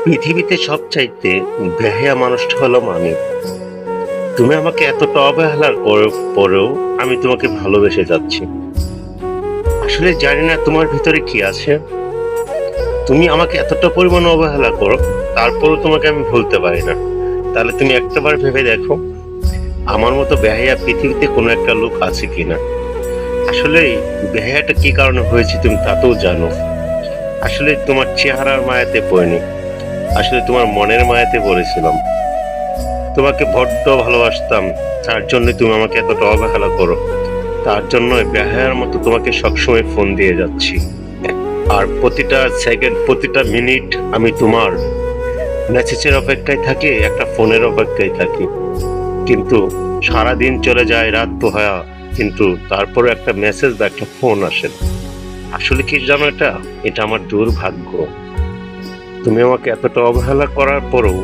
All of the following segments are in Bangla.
পৃথিবীতে সবচাইতে বেহায়া মানুষটা হলাম আমি। তুমি আমাকে এতটা অবহেলার পরেও আমি তোমাকে ভালোবেসে যাচ্ছি। আসলে জানি না তোমার ভিতরে কি আছে। তুমি আমাকে এতটা পরিমাণ অবহেলা করো, তারপরেও তোমাকে আমি ভুলতে পারি না। তাহলে তুমি একটাবার ভেবে দেখো, আমার মতো বেহায়া পৃথিবীতে কোনো একটা লোক আছে কিনা। আসলে বেহায়াটা কি কারণে হয়েছে তুমি তা তো জানো। আসলে তোমার চেহারার মায়াতে পড়িনি, আসলে তোমার মনের মায়াতে পড়েছিলাম। তোমাকে বড্ড ভালোবাসতাম, তার জন্য তুমি আমাকে এতটা অবহেলা করো। তার জন্য বেহায়ার মতো তোমাকে সবসময় ফোন দিয়ে যাচ্ছি। আর প্রতিটা সেকেন্ড, প্রতিটা মিনিট আমি তোমার মেসেজের অপেক্ষায় থাকি, একটা ফোনের অপেক্ষায় থাকি। কিন্তু সারা দিন চলে যায়, রাত পোহায়া, কিন্তু তারপরে একটা মেসেজ বা একটা ফোন আসে না। আসলে কি জানো, এটা এটা আমার দুর্ভাগ্য। তুমি আমাকে এতটা অবহেলা করার পরও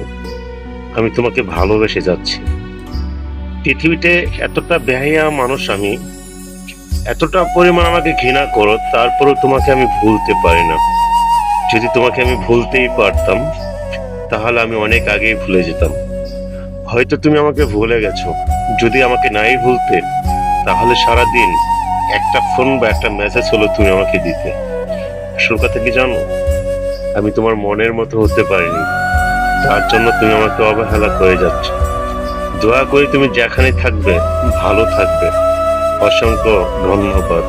আমি তোমাকে ভালোবেসে যাচ্ছি। পৃথিবীতে এতটা বেহায়া মানুষ আমি, এতটা পরিমাণ আমাকে ঘৃণা করো, তারপরেও তোমাকে আমি ভুলতে পারি না। যদি তোমাকে আমি ভুলতেই পারতাম, তাহলে আমি অনেক আগেই ভুলে যেতাম। হয়তো তুমি আমাকে ভুলে গেছো। যদি আমাকে নাই ভুলতে, তাহলে সারাদিন একটা ফোন বা একটা মেসেজ হলো তুমি আমাকে দিতে। আসল কথা কি জানো, আমি তোমার মনের মতো হতে পারিনি, তার জন্য তুমি আমাকে অবহেলা করে যাচ্ছ। দোয়া করি তুমি যেখানে থাকবে ভালো থাকবে। অসংখ্য ধন্যবাদ।